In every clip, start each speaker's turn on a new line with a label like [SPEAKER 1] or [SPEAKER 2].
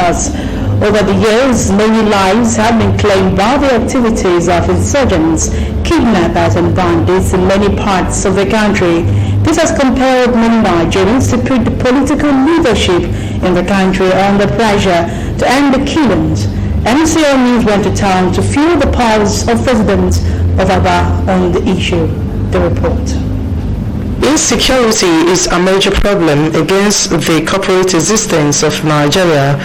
[SPEAKER 1] because over the years, many lives have been claimed by the activities of insurgents, kidnappers and bandits in many parts of the country. This has compelled many Nigerians to put the political leadership in the country under pressure to end the killings. MCL News went to town to feel the pulse of residents of Aba on the issue. The report. Insecurity is a major problem against the corporate existence of Nigeria.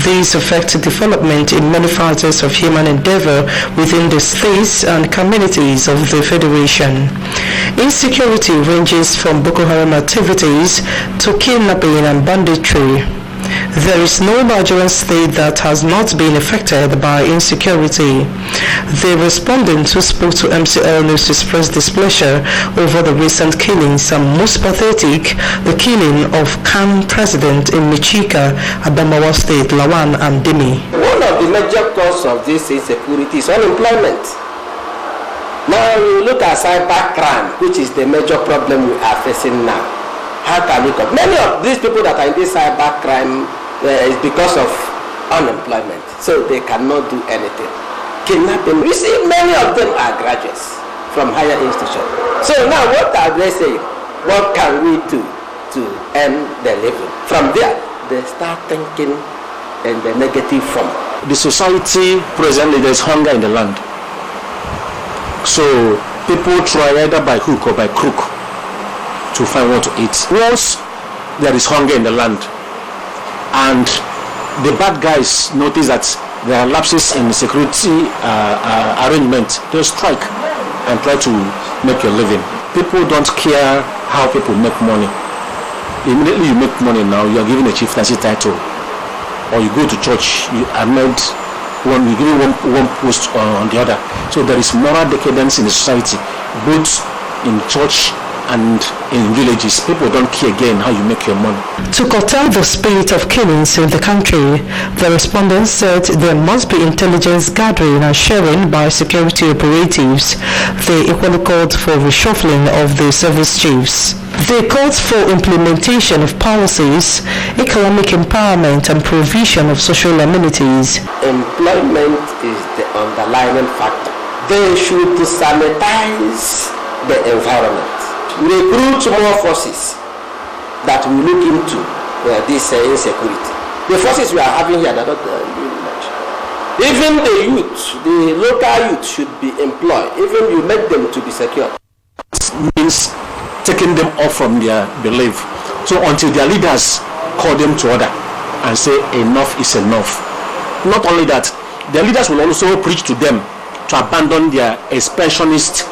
[SPEAKER 1] These affect development in many facets of human endeavor within the states and communities of the Federation. Insecurity ranges from Boko Haram activities to kidnapping and banditry. There is no Nigerian state that has not been affected by insecurity. The respondents who spoke to MCL News expressed displeasure over the recent killings and most pathetic, the killing of CAN president in Michika, Adamawa State, Lawan and Dimi.
[SPEAKER 2] One of the major causes of this insecurity is unemployment. Now you look at cyber crime, which is the major problem we are facing now. How can we come? Many of these people that are in this cyber crime is because of unemployment, so they cannot do anything. Kidnapping, you see, many of them are graduates from higher institutions. So now what are they saying? What can we do to end the living? From there, they start thinking in the negative form.
[SPEAKER 3] The society presently, there is hunger in the land. So people try either by hook or by crook to find what to eat. Once there is hunger in the land and the bad guys notice that there are lapses in security arrangement, they'll strike and try to make a living. People don't care how people make money. Immediately you make money now, you are given a chieftaincy title, or you go to church, you are made one, you give one post on the other. So there is moral decadence in the society, both in church and in villages. People don't care again how you make your money.
[SPEAKER 1] To curtail the spirit of killings in the country, the respondents said there must be intelligence gathering and sharing by security operatives. They equally called for reshuffling of the service chiefs. They called for implementation of policies, economic empowerment and provision of social amenities.
[SPEAKER 2] Employment is the underlying factor. They should sanitize the environment. Recruit more forces that will look into this insecurity. The forces we are having here are not doing much. Even the youth, the local youth should be employed. Even you make them to be secure.
[SPEAKER 3] It means taking them off from their belief. So until their leaders call them to order and say enough is enough. Not only that, their leaders will also preach to them to abandon their expansionist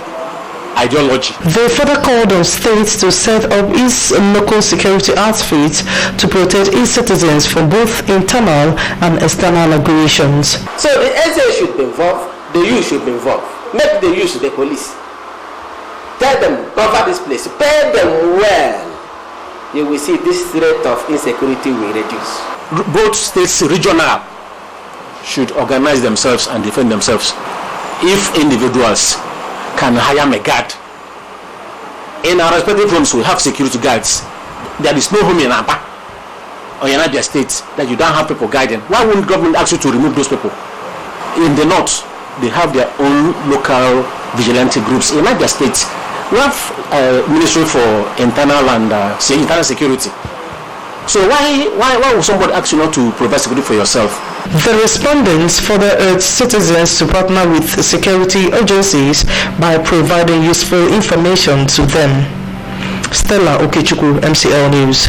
[SPEAKER 3] ideology.
[SPEAKER 1] They further called on states to set up its local security outfits to protect its citizens from both internal and external aggressions.
[SPEAKER 2] So the SA should be involved, the youth should be involved. Make the youth the police. Tell them, cover this place, pay them well. You will see this rate of insecurity will reduce.
[SPEAKER 3] Both states, regional, should organize themselves and defend themselves. If individuals can hire a guard. In our respective homes, we have security guards. There is no home in Aba or in other states that you don't have people guiding. Why wouldn't government ask you to remove those people? In the north, they have their own local vigilante groups. In other states, we have a Ministry for Internal and Internal Security. So why would somebody ask you not to provide security for yourself?
[SPEAKER 1] The respondents further urged citizens to partner with security agencies by providing useful information to them. Stella Okechukwu, MCL News.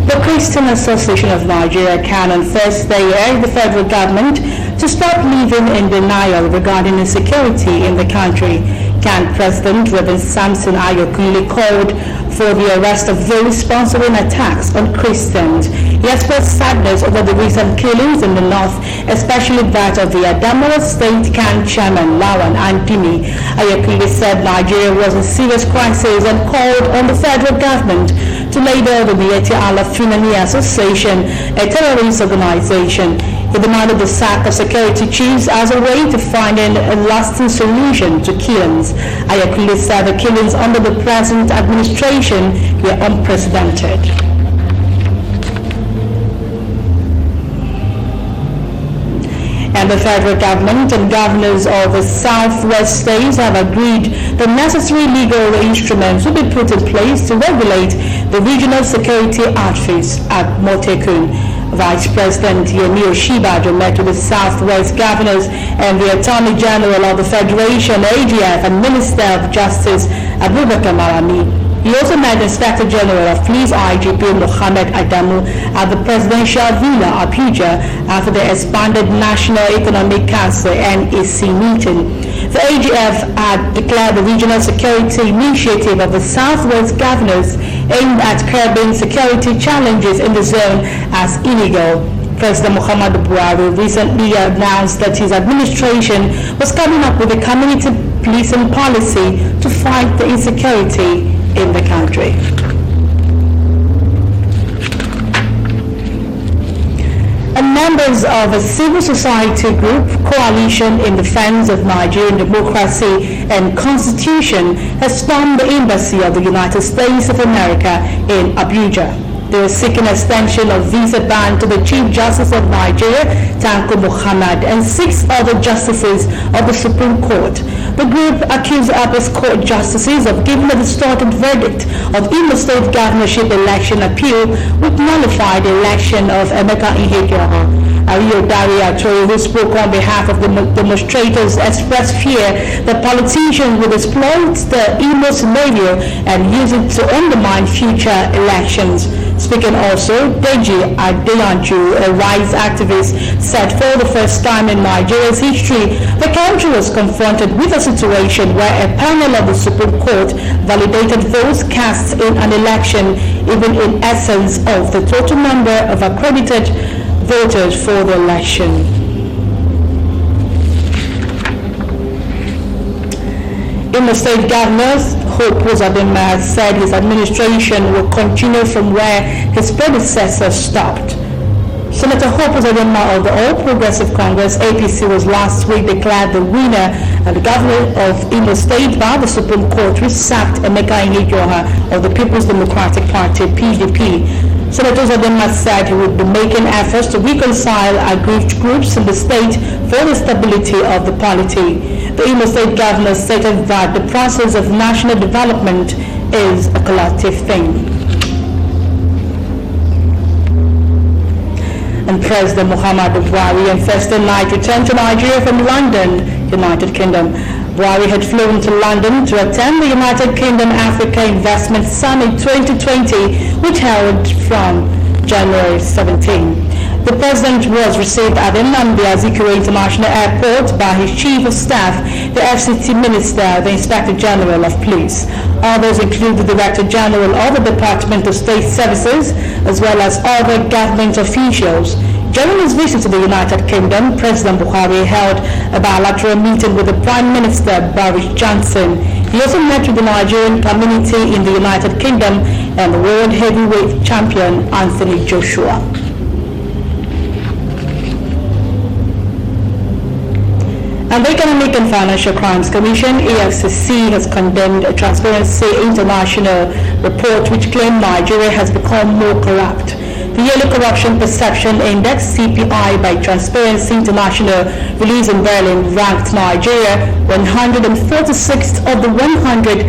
[SPEAKER 1] The Christian Association of Nigeria can on Thursday urged the federal government to stop living in denial regarding insecurity in the country. CAN President Reverend Samson Ayokunle called for the arrest of those sponsoring attacks on Christians. He expressed sadness over the recent killings in the north, especially that of the Adamawa State CAN chairman Lawan Andimi. Ayokunle said Nigeria was in serious crisis and called on the federal government to label the Miyetti Allah Fulani Association a terrorist organization.
[SPEAKER 4] He demanded the sack of security chiefs as a way to finding a lasting solution to killings. Ayakule said the killings under the present administration were unprecedented. And the federal government and governors of the southwest states have agreed the necessary legal instruments will be put in place to regulate the regional security outfits at Motekun. Vice President Yemi Oshibajo met with the Southwest governors and the Attorney General of the Federation, AGF, and Minister of Justice, Abubakar Malami. He also met the Inspector General of Police IGP Mohammed Adamu at the Presidential Villa, Abuja, after the expanded National Economic Council NEC meeting. The AGF had declared the Regional Security Initiative of the Southwest Governors aimed at curbing security challenges in the zone as illegal. President Muhammadu Buhari recently announced that his administration was coming up with a community policing policy to fight the insecurity in the country. And members of a civil society group, Coalition in Defense of Nigerian Democracy and Constitution, has stormed the embassy of the United States of America in Abuja. They are seeking extension of visa ban to the Chief Justice of Nigeria, Tanko Muhammad, and 6 other justices of the Supreme Court. The group accused Abbas Court justices of giving a distorted verdict of Imo State governorship election appeal, which nullified the election of Emeka Ihegioha. Ariyo Dari Atori, who spoke on behalf of the demonstrators, expressed fear that politicians would exploit the Imo scenario and use it to undermine future elections. Speaking also, Deji Adeyanju, a rights activist, said for the first time in Nigeria's history, the country was confronted with a situation where a panel of the Supreme Court validated votes cast in an election, even in essence of the total number of accredited voters for the election. Imo State Governor Hope Uzodinma said his administration will continue from where his predecessor stopped. Senator Hope Uzodinma of the All Progressive Congress, APC, was last week declared the winner and the governor of Imo State by the Supreme Court, which sacked Emeka Ihegioha of the People's Democratic Party, PDP. Senator Uzodinma said he would be making efforts to reconcile aggrieved groups in the state for the stability of the polity. The Imo State governor stated that the process of national development is a collective thing. And President Muhammadu Buhari on Thursday night returned to Nigeria from London, United Kingdom. Buhari had flown to London to attend the United Kingdom Africa Investment Summit 2020, which held from January 17. The president was received at Nnamdi Azikiwe International Airport by his chief of staff, the FCT minister, the Inspector General of Police. Others include the Director General of the Department of State Services, as well as other government officials. During his visit to the United Kingdom, President Buhari held a bilateral meeting with the Prime Minister, Boris Johnson. He also met with the Nigerian community in the United Kingdom and the world heavyweight champion, Anthony Joshua. And the Economic and Financial Crimes Commission, EFCC, has condemned a Transparency International report which claimed Nigeria has become more corrupt. The Yearly Corruption Perception Index, CPI, by Transparency International, released in Berlin, ranked Nigeria 146th of the 180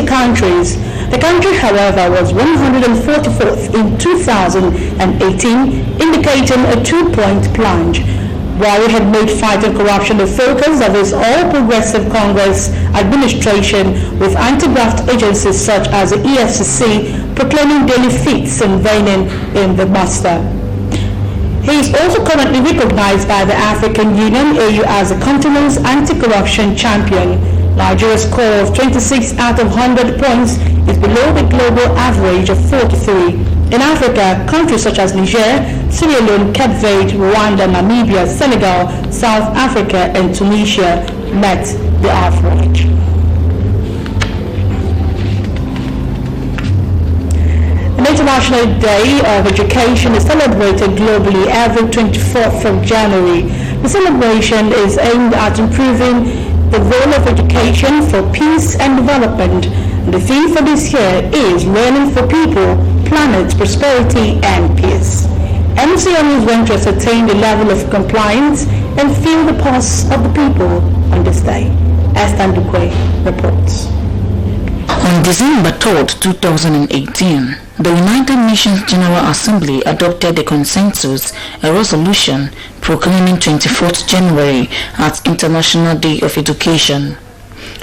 [SPEAKER 4] countries. The country, however, was 144th in 2018, indicating a 2-point plunge. Buhari had made fighting corruption a focus of his All Progressive Congress administration, with anti-graft agencies such as the EFCC proclaiming daily feats and reigning in the muster. He is also currently recognized by the African Union, AU, as the continent's anti-corruption champion. Nigeria's score of 26 out of 100 points is below the global average of 43. In Africa, countries such as Niger, Sierra Leone, Cape Verde, Rwanda, Namibia, Senegal, South Africa, and Tunisia met the average. The International International Day of Education is celebrated globally every 24th of January. The celebration is aimed at improving the role of education for peace and development. The theme for this year is Learning for People, Planet, Prosperity and Peace. MCL went to ascertain the level of compliance and feel the pulse of the people on this day. Esther Ndukwe reports.
[SPEAKER 5] On December 3, 2018, the United Nations General Assembly adopted a consensus, a resolution proclaiming 24th January as International Day of Education,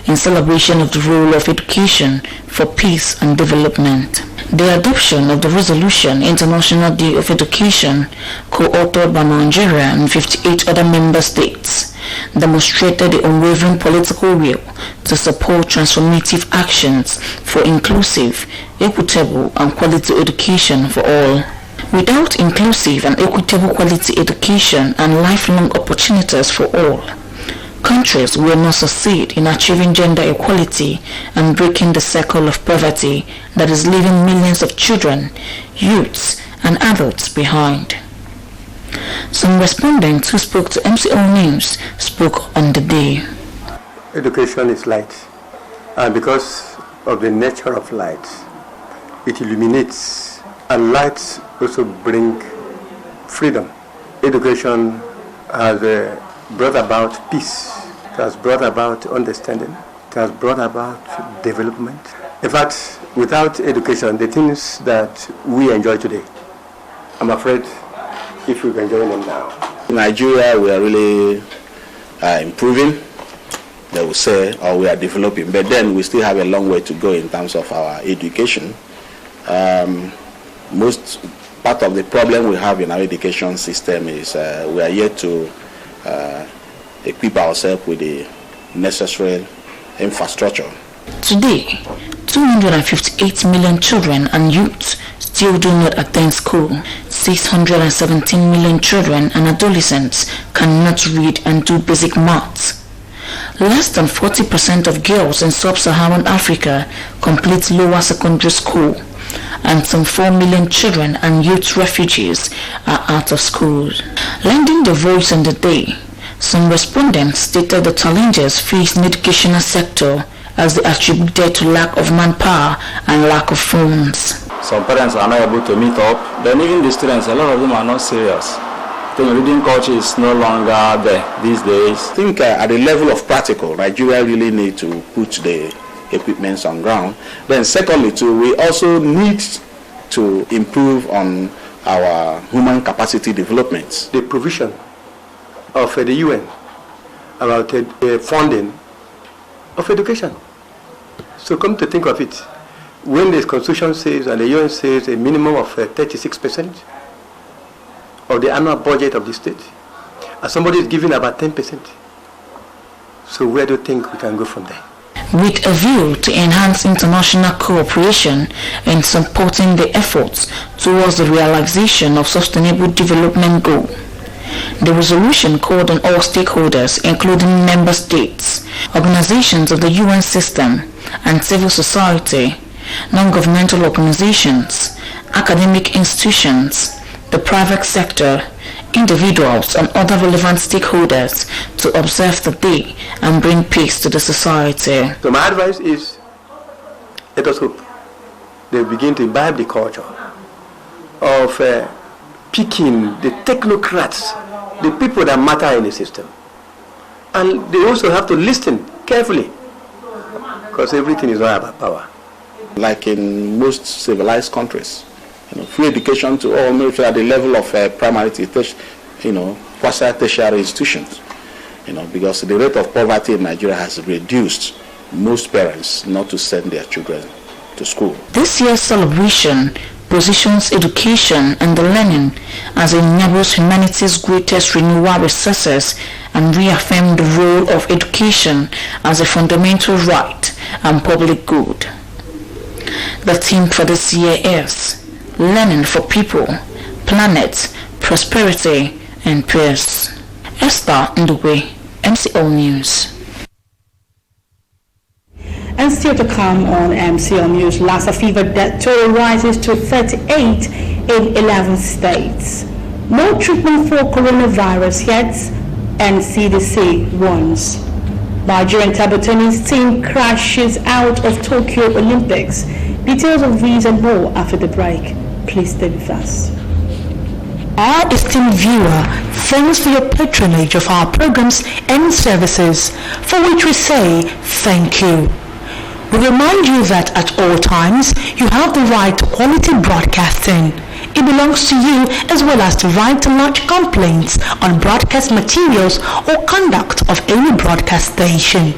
[SPEAKER 5] in celebration of the role of education for peace and development. The adoption of the resolution, International Day of Education, co-authored by Nigeria and 58 other member states, demonstrated the unwavering political will to support transformative actions for inclusive, equitable and quality education for all. Without inclusive and equitable quality education and lifelong opportunities for all, countries will not succeed in achieving gender equality and breaking the cycle of poverty that is leaving millions of children, youths and adults behind. Some respondents who spoke to MCL News spoke on the day.
[SPEAKER 6] Education is light, and because of the nature of light, it illuminates, and light also brings freedom. Education has brought about peace, it has brought about understanding, it has brought about development. In fact, without education, the things that we enjoy today, I'm afraid if we can join them now.
[SPEAKER 7] In Nigeria, we are really improving, they will say, or we are developing, but then we still have a long way to go in terms of our education. Most part of the problem we have in our education system is we are yet to equip ourselves with the necessary infrastructure.
[SPEAKER 5] Today, 258 million children and youths still do not attend school. 617 million children and adolescents cannot read and do basic maths. Less than 40% of girls in sub-Saharan Africa complete lower secondary school, and some 4 million children and youth refugees are out of school. Lending their voice on the day, some respondents stated the challenges faced in the educational sector as they attributed to lack of manpower and lack of funds.
[SPEAKER 8] Some parents are not able to meet up. Then even the students, a lot of them are not serious. The reading culture is no longer there these days.
[SPEAKER 7] I think at the level of practical, Nigeria really need to put the equipments on ground. Then secondly too, we also need to improve on our human capacity development.
[SPEAKER 6] The provision of the UN about funding of education. So come to think of it, when the Constitution says and the UN says a minimum of 36% of the annual budget of the state, and somebody is giving about 10%. So where do you think we can go from there?
[SPEAKER 5] With a view to enhance international cooperation and supporting the efforts towards the realization of sustainable development goal, the resolution called on all stakeholders, including member states, organizations of the UN system, and civil society, non-governmental organizations, academic institutions, the private sector, individuals, and other relevant stakeholders to observe the day and bring peace to the society.
[SPEAKER 6] So my advice is, let us hope they begin to imbibe the culture of picking the technocrats, the people that matter in the system. And they also have to listen carefully, because everything is not about power.
[SPEAKER 7] Like in most civilized countries, free education to all military at the level of primary to quasi-tertiary institutions. Because the rate of poverty in Nigeria has reduced most parents not to send their children to school.
[SPEAKER 5] This year's celebration positions education and the learning as it enables humanity's greatest renewal resources and reaffirm the role of education as a fundamental right and public good. The theme for this year is Learning for People, Planet, Prosperity and Peace. Esther Ndukwe, MCL News.
[SPEAKER 4] And still to come on MCL News, Lassa fever death toll rises to 38 in 11 states. No treatment for coronavirus yet, and CDC warns. Nigerian table tennis team crashes out of Tokyo Olympics. Details of these and more after the break. Please stay with us.
[SPEAKER 1] Our esteemed viewer, thanks for your patronage of our programs and services, for which we say thank you. We remind you that at all times, you have the right to quality broadcasting. It belongs to you as well as the right to lodge complaints on broadcast materials or conduct of any broadcast station.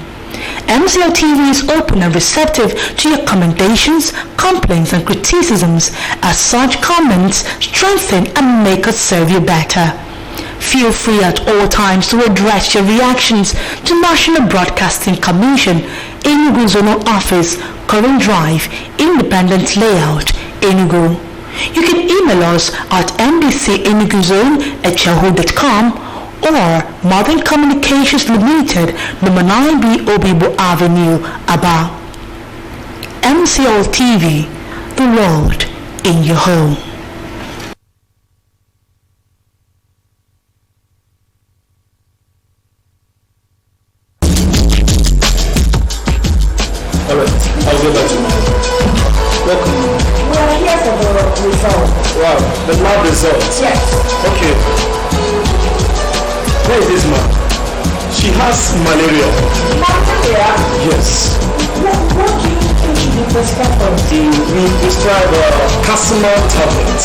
[SPEAKER 1] MCLtv is open and receptive to your commendations, complaints and criticisms, as such comments strengthen and make us serve you better. Feel free at all times to address your reactions to National Broadcasting Commission, Enugu Zonal Office, Current Drive, Independent Layout, Enugu. You can email us at ndcenuguzone@yahoo.com or Modern Communications Limited, number 9B Obibo Avenue, Aba. MCLtv, the world in your home.
[SPEAKER 3] Alright, I'll get back to you. Welcome.
[SPEAKER 9] We are here for the result.
[SPEAKER 3] Wow, the lab results.
[SPEAKER 9] Yes.
[SPEAKER 3] Okay. Where is this man? She has malaria.
[SPEAKER 9] Malaria?
[SPEAKER 3] Yes.
[SPEAKER 9] What do you think should be prescribed for?
[SPEAKER 3] We prescribe Casimir tablet.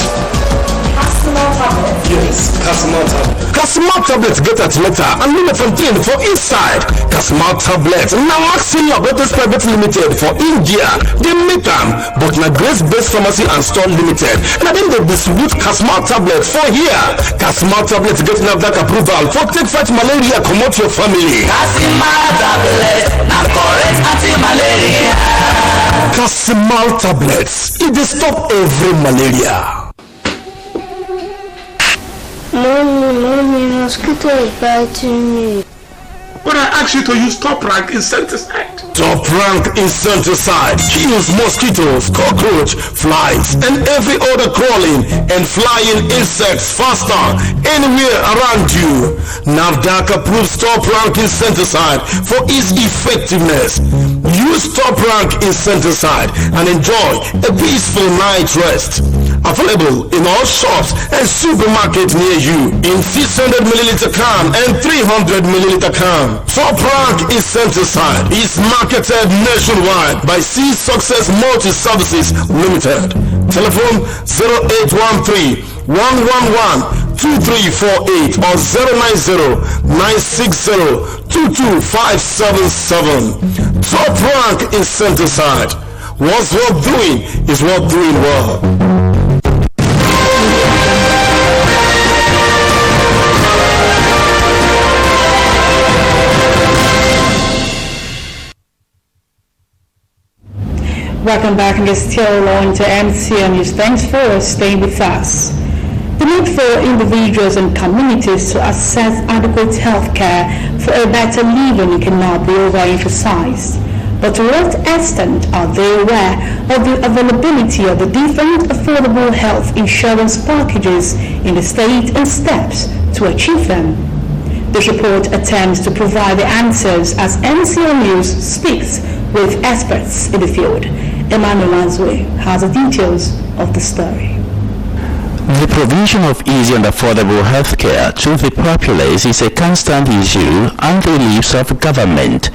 [SPEAKER 9] Casimir tablet?
[SPEAKER 3] Yes, Casimir tablet.
[SPEAKER 10] Casimir tablets get at letter and limit from thing for inside. Casimir tablets now Maxim Laboratories Private Limited for India. They make them, but na Grace-based pharmacy and store limited. Now then they distribute Casimir tablets for here. Casimir tablets get NAFDAC approval for take fight malaria, comot your family.
[SPEAKER 11] Casimir tablets, na correct anti-malaria.
[SPEAKER 10] Casimir tablets, it dey stop every malaria.
[SPEAKER 12] Mommy, mosquito is biting me.
[SPEAKER 10] But I asked you to use top rank insecticide. Top rank insecticide kills mosquitoes, cockroach, flies, and every other crawling and flying insects faster anywhere around you. NAFDAC approves top rank insecticide for its effectiveness. Use top rank insecticide and enjoy a peaceful night rest. Available in all shops and supermarkets near you in 600ml can and 300ml can. Top rank insecticide is marketed nationwide by C Success Multi Services Limited. Telephone 0813-111-2348 or 090-960-22577. Top rank insecticide. What's worth doing is worth doing well.
[SPEAKER 4] Welcome back, and you're still on to MCL News. Thanks for staying with us. The need for individuals and communities to access adequate health care for a better living cannot be overemphasized. But to what extent are they aware of the availability of the different affordable health insurance packages in the state and steps to achieve them? This report attempts to provide the answers as MCL News speaks with experts in the field. Emmanuel Lanzwe has the details of the story.
[SPEAKER 13] The provision of easy and affordable health care to the populace is a constant issue on the lips of government.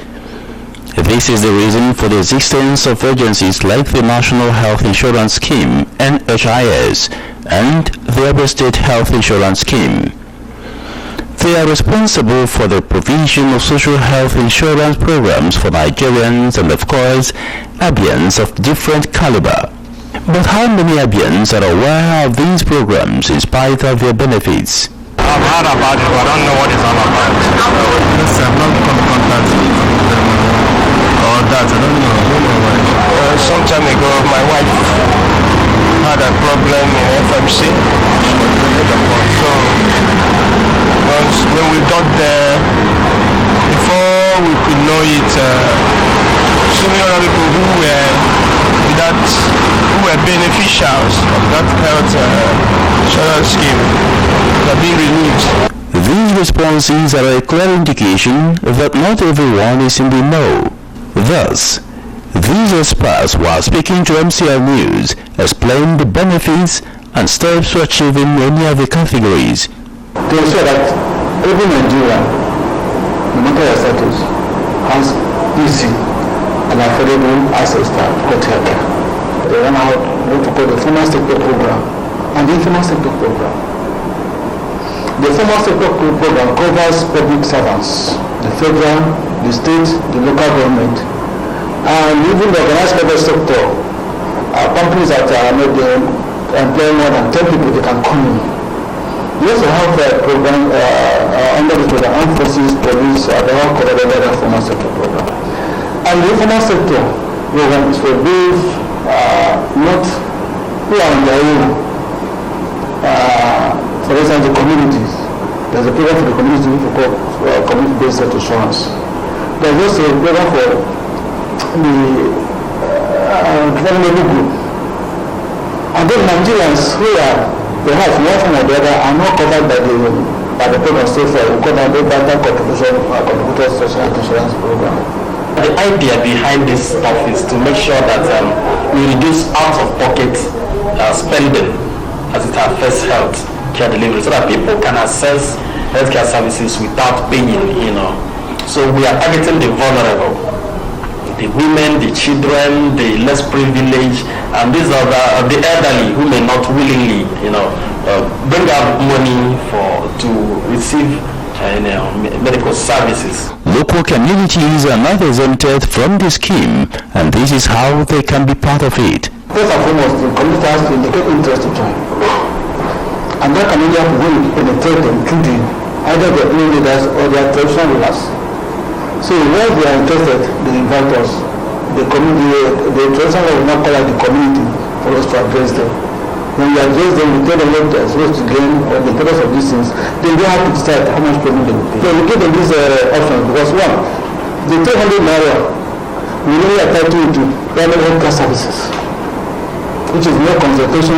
[SPEAKER 13] This is the reason for the existence of agencies like the National Health Insurance Scheme (NHIS) and the Abia State Health Insurance Scheme. They are responsible for the provision of social health insurance programs for Nigerians and, of course, Abians of different caliber. But how many Abians are aware of these programs in spite of their benefits?
[SPEAKER 14] I've heard about it, but I don't know what it's all about. Yes, I've not come in contact with or that, I don't know. Some time ago, my wife had a problem in FMC. So, when we got there, before we could know it, so many other people who were beneficiaries of that health insurance scheme that are being relieved.
[SPEAKER 13] These responses are a clear indication that not everyone is in the know. Thus, these experts, while speaking to MCL News, explained the benefits and steps to achieving many of the categories.
[SPEAKER 15] To ensure that every Nigerian, no matter your status, has easy and affordable access to health care. They run out what we call the formal sector program and the informal sector program. The formal sector program covers public servants, the federal, the state, the local government, and even the organized private sector. Companies that employ more than 10 people, they can come in. We also have a program under the program Armed Forces, Police, they all covered under the formal sector program. And the informal sector program is for those not who are on their own. For instance, the communities. There's a program for the communities we call community-based health insurance. There's also a program for the vulnerable group. And then Nigerians who are perhaps one form or the other are not covered by the program so far. We call that the vital contributor social health insurance program.
[SPEAKER 16] The idea behind this stuff is to make sure that we reduce out-of-pocket spending as it affects health care delivery, so that people can access healthcare services without paying, So we are targeting the vulnerable, the women, the children, the less privileged, and these are the elderly who may not willingly, bring out money to receive medical services.
[SPEAKER 13] Local communities are not exempted from the scheme, and this is how they can be part of it.
[SPEAKER 15] First and foremost, the community has to indicate interest to join. And that community has to penetrate them through either the opinion leaders or their traditional rulers. So when they are interested, they invite us. The traditional will not call out the community for us to address them. When we address them, we tell them what they're supposed to gain or the purpose of these things. Then they have to decide how much payment they will pay. So we give them these options because one, the 300 naira will only apply to primary healthcare services, which is no consultation,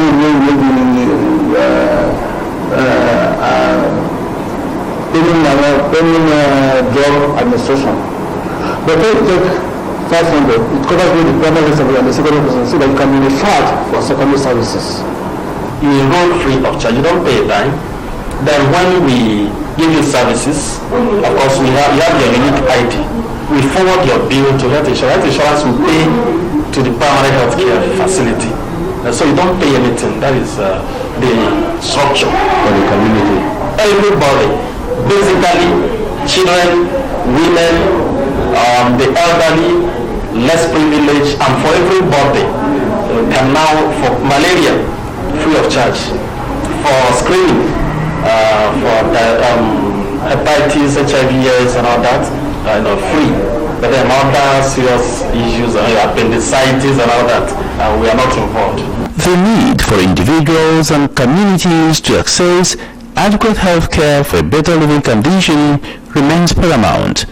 [SPEAKER 15] drug administration. But when you take 500, it covers the primary service and the secondary service, so that you can be referred for secondary services.
[SPEAKER 16] You enroll free of charge, you don't pay a dime. Then when we give you services, of course you have your unique ID. We forward your bill to health insurance. Health insurance will pay to the primary health care facility. So you don't pay anything. That is the structure for the community. Everybody, basically children, women, the elderly, less privileged, and for everybody can now, for malaria, free of charge, for screening, for hepatitis, HIV/AIDS, and all that, free. But then other serious issues, appendicitis and all that, we are not involved.
[SPEAKER 13] The need for individuals and communities to access adequate health care for a better living condition remains paramount.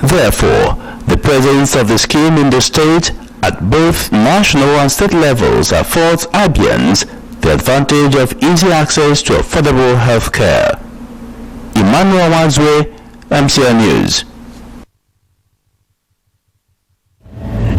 [SPEAKER 13] Therefore, the presence of the scheme in the state at both national and state levels affords Abians the advantage of easy access to affordable health care. Emmanuel Wazwe, MCL News.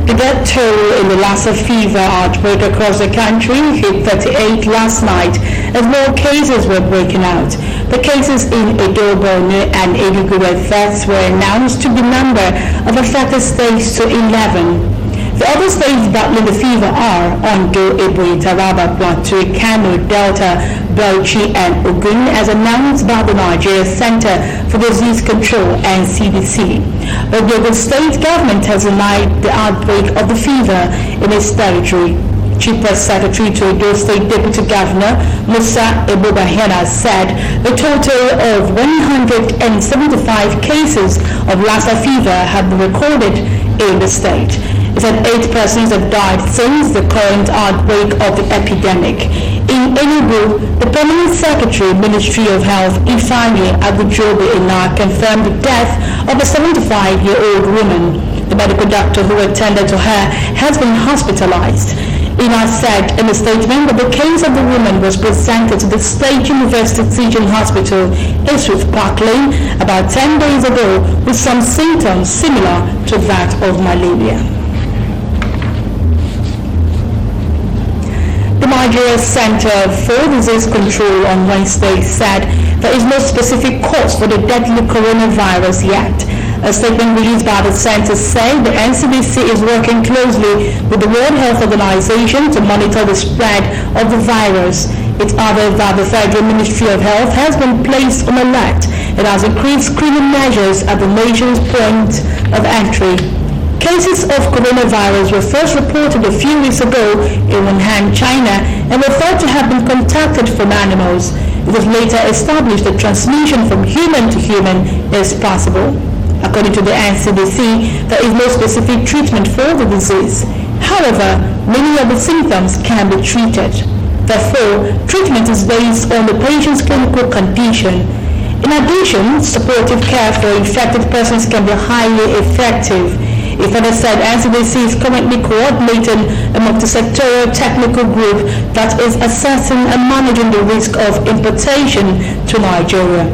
[SPEAKER 4] The death toll in the Lassa fever outbreak across the country hit 38 last night as more cases were breaking out. The cases in Edo, Borno and Enugu deaths were announced to the number of affected states to 11. The other states battling the fever are Ondo, Ebonyi, Taraba, Plateau, Kano, Delta, Bauchi and Ogun, as announced by the Nigeria Center for Disease Control and CDC. But the Ogun state government has denied the outbreak of the fever in its territory. Chief Press Secretary to Edo State Deputy Governor Musa Ebobahena said a total of 175 cases of Lassa fever have been recorded in the state. He said 8 persons have died since the current outbreak of the epidemic. In Enugu, the Permanent Secretary, Ministry of Health, Ifeanyi Agujobe Ina, confirmed the death of a 75-year-old woman. The The medical doctor who attended to her has been hospitalized. Ina said in a statement that the case of the woman was presented to the State University Teaching Hospital, Ipswich Park Lane, about 10 days ago with some symptoms similar to that of malaria. The Nigeria Center for Disease Control on Wednesday said there is no specific cause for the deadly coronavirus yet. A statement released by the center said the NCDC is working closely with the World Health Organization to monitor the spread of the virus. It added that the Federal Ministry of Health has been placed on alert. It has increased screening measures at the nation's point of entry. Cases of coronavirus were first reported a few weeks ago in Wuhan, China, and were thought to have been contacted from animals. It was later established that transmission from human to human is possible. According to the NCDC, there is no specific treatment for the disease. However, many of the symptoms can be treated. Therefore, treatment is based on the patient's clinical condition. In addition, supportive care for infected persons can be highly effective. It further said NCDC is currently coordinating a multi-sectoral technical group that is assessing and managing the risk of importation to Nigeria.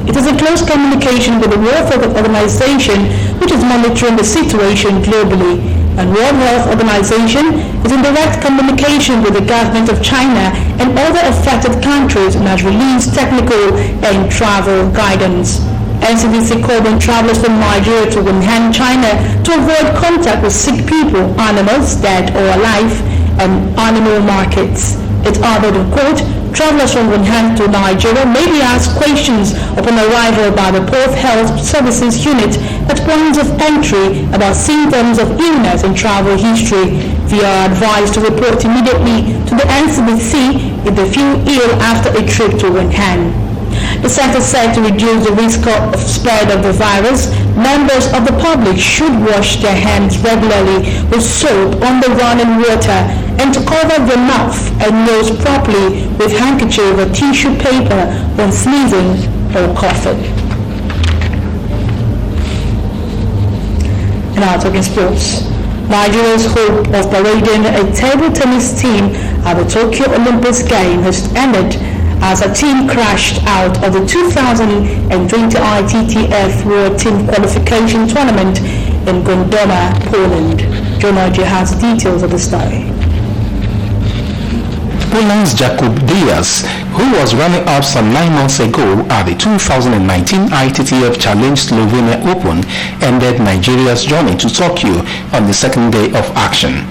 [SPEAKER 4] It is in close communication with the World Health Organization, which is monitoring the situation globally. And World Health Organization is in direct communication with the government of China and other affected countries and has released technical and travel guidance. NCDC called on travelers from Nigeria to Wuhan, China to avoid contact with sick people, animals, dead or alive, and animal markets. It added, quote, travelers from Wuhan to Nigeria may be asked questions upon arrival by the Port Health Services Unit at points of entry about symptoms of illness and travel history. They are advised to report immediately to the NCDC if they feel ill after a trip to Wuhan. The center said to reduce the risk of spread of the virus, members of the public should wash their hands regularly with soap on the running water and to cover their mouth and nose properly with handkerchief or tissue paper when sneezing or coughing. And now talking sports. Nigeria's hope of parading a table tennis team at the Tokyo Olympics game has ended as a team crashed out of the 2020 ITTF World Team Qualification Tournament in Gondoma, Poland. John Oji has details of the story.
[SPEAKER 17] Poland's Jakub Diaz, who was running up some 9 months ago at the 2019 ITTF Challenge Slovenia Open, ended Nigeria's journey to Tokyo on the second day of action.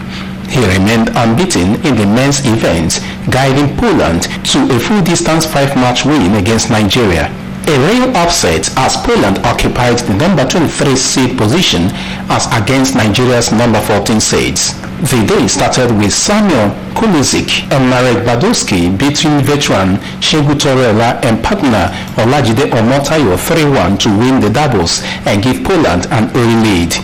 [SPEAKER 17] He remained unbeaten in the men's event, guiding Poland to a full-distance 5-match win against Nigeria. A real upset as Poland occupied the number 23 seed position as against Nigeria's number 14 seeds. The day started with Samuel Kulisic and Marek Badowski beating veteran Shehu Torreira and partner Olajide Omotayo 3-1 to win the doubles and give Poland an early lead.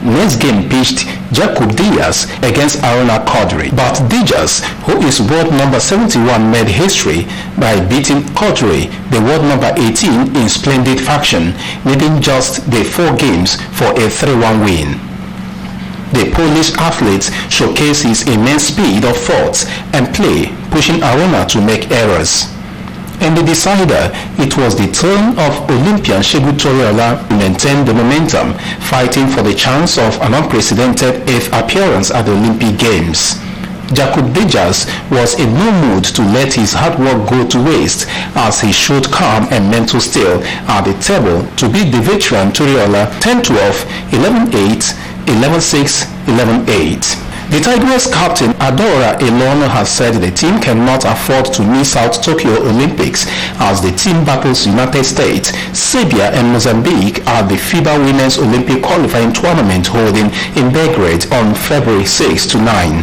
[SPEAKER 17] Next game pitched Jakub Diaz against Aruna Kodri, but Diaz, who is world number 71, made history by beating Kodri, the world number 18, in splendid fashion, needing just the 4 games for a 3-1 win. The Polish athlete showcased his immense speed of thought and play, pushing Aruna to make errors. In the decider, it was the turn of Olympian Shehu Torreira to maintain the momentum, fighting for the chance of an unprecedented 8th appearance at the Olympic Games. Jakub Diaz was in no mood to let his hard work go to waste as he showed calm and mental steel at the table to beat the veteran Torreira 10-12, 11-8, 11-6, 11-8. The Tigers captain Adora Elono has said the team cannot afford to miss out Tokyo Olympics as the team battles United States, Serbia and Mozambique at the FIBA Women's Olympic Qualifying Tournament holding in Belgrade on February 6 to 9.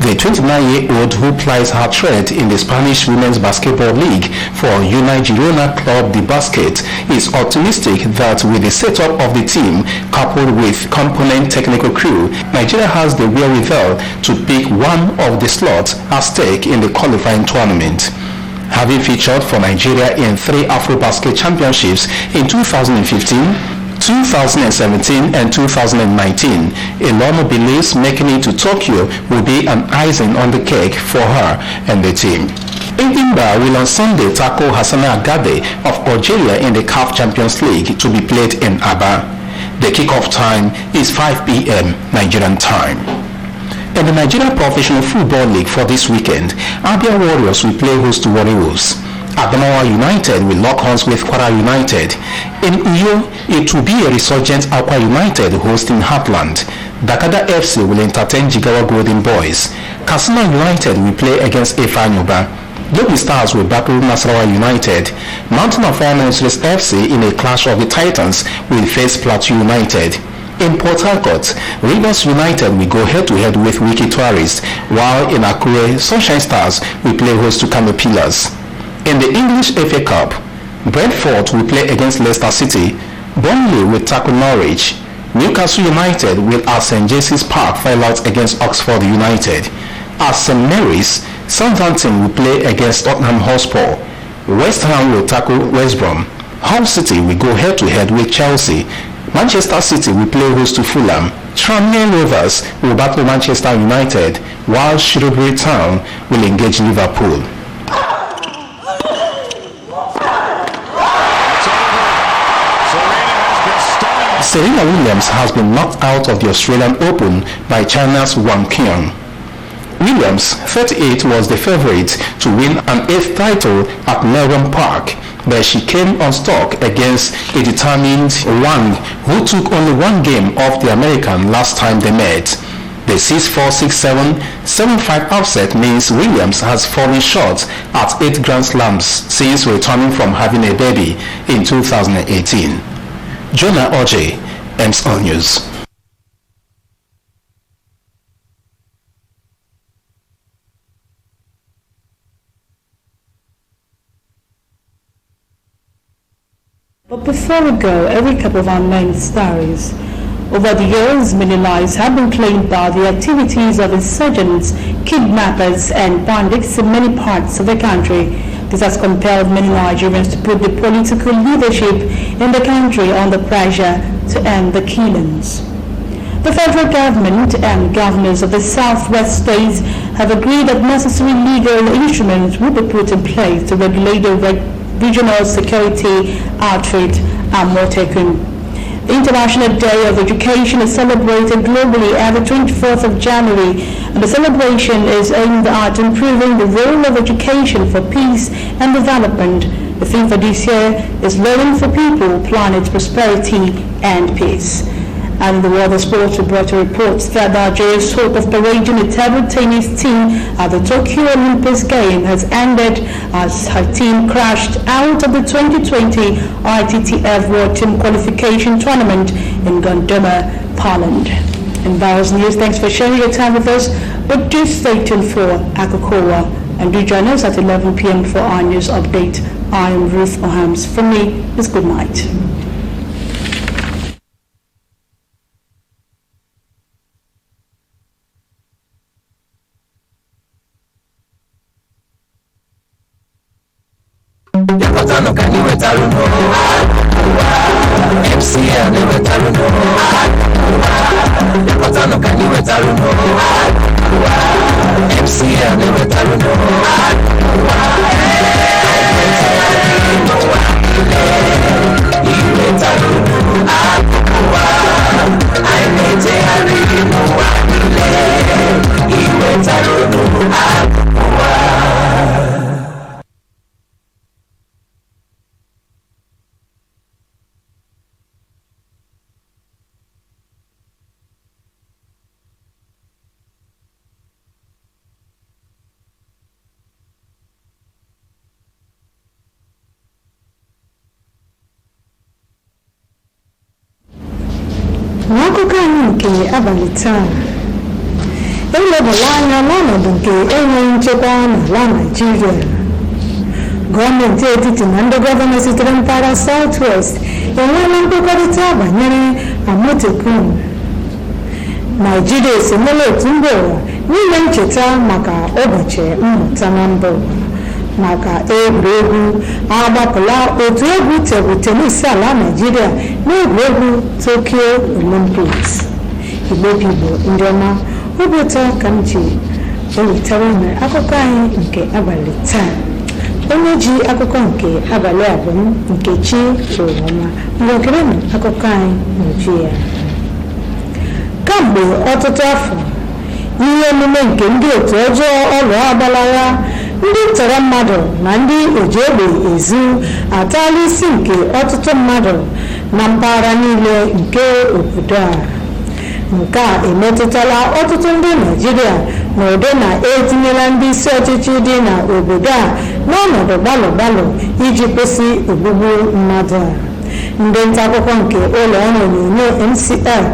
[SPEAKER 17] The 29-year-old who plies her trade in the Spanish Women's Basketball League for Unai Girona Club de Basket is optimistic that with the setup of the team coupled with competent technical crew, Nigeria has the wherewithal to pick one of the slots at stake in the qualifying tournament. Having featured for Nigeria in 3 AfroBasket championships in 2015, 2017 and 2019, Ilomo believes making it to Tokyo will be an icing on the cake for her and the team. Imba will on Sunday tackle Hassana Agade of Algeria in the CAF Champions League to be played in Aba. The kickoff time is 5 p.m. Nigerian time. In the Nigeria Professional Football League for this weekend, Abia Warriors will play host to Warriors. Adamawa United will lock horns with Kwara United. In Uyo, it will be a resurgent Akwa United hosting Heartland. Dakada FC will entertain Jigawa Golden Boys. Katsina United will play against Ifanyoba. Lobi Stars will battle Nasarawa United. Mountain of Fire Ministries FC in a clash of the Titans will face Plateau United. In Port Harcourt, Rivers United will go head-to-head with Wiki Tourist, while in Akure, Sunshine Stars will play host to Kano Pillars. In the English FA Cup, Brentford will play against Leicester City. Burnley will tackle Norwich. Newcastle United will at St. James's Park fight out against Oxford United. At St. Mary's, Southampton will play against Tottenham Hotspur. West Ham will tackle West Brom. Hull City will go head-to-head with Chelsea. Manchester City will play host to Fulham. Tranmere Rovers will battle Manchester United, while Shrewsbury Town will engage Liverpool. Serena Williams has been knocked out of the Australian Open by China's Wang Qian. Williams, 38, was the favorite to win an 8th title at Melbourne Park, but she came unstuck against a determined Wang, who took only one game off the American last time they met. The 6-4, 6-7, 7-5 upset means Williams has fallen short at 8 Grand Slams since returning from having a baby in 2018. Jonah Oje, MCL News.
[SPEAKER 4] But before we go, a recap of our main stories. Over the years, many lives have been claimed by the activities of insurgents, kidnappers and bandits in many parts of the country. This has compelled many Nigerians to put the political leadership in the country under pressure to end the killings. The federal government and governors of the southwest states have agreed that necessary legal instruments will be put in place to regulate the regional security outfit Amotekun. The International Day of Education is celebrated globally every 24th of January, and the celebration is aimed at improving the role of education for peace and development. The theme for this year is Learning for People, Planet, Prosperity and Peace. And in the world of sports, we brought you reports that Nigeria's hope of parading a table tennis team at the Tokyo Olympics game has ended as her team crashed out of the 2020 ITTF World Team Qualification Tournament in Gondoma, Poland. In Barrows News, thanks for sharing your time with us, but do stay tuned for Akokowa and do join us at 11 p.m. for our news update. I am Ruth Ohams. For me, it's good night.
[SPEAKER 11] Yakotano kani wetaruno MCL ne wetaruno Yakotano kani wetaruno MCL ne wetaruno
[SPEAKER 9] N'akụkọ anyị nke abalị taa, elebala anya n'ọnọdụ nke enweghị nchekwa n'ala Naịjirịa. Gọọmenti etiti na ndị gọvanọ sitere mpaghara South-West enweela nkwekọrịta banyere Amotekun. Naịjirịa esonyela otu mba ụwa n'ime ncheta maka ụbọchị mmụta na mba ụwa. maka egwuregwu agbapụla otu egwu tebụl tenis ala Naịjirịa n'egwuregwu Tokyo Olympics. Igbo ndị ọma, obi ụtọ ka m ji ewetara unu akụkọ anyị nke abalị taa. Onye ji akụkọ nke abalị a bụ m Nkechi Ụwọma. Mgbe akụkọ anyị n'uju ya. Kamgbe ọtụtụ afọ, ihe omume nke ndị otu ọjọọ ọlụ agbalaga, ndị ntọrọ mmadụ na ndị oji egbe ezu atala isi nke ọtụtụ mmadụ na mpaghara niile nke obodo a. Nke a emetụtala ọtụtụ ndị Naịjirịa n'ụdị na etinyela ndị isi ọchịchị dị n'obodo a n'ọnọdụ gbalụ iji kwụsị ogbugbu mmadụ a. Ndị nta akụkọ nke ụlọ ọrụ onyonyo MCL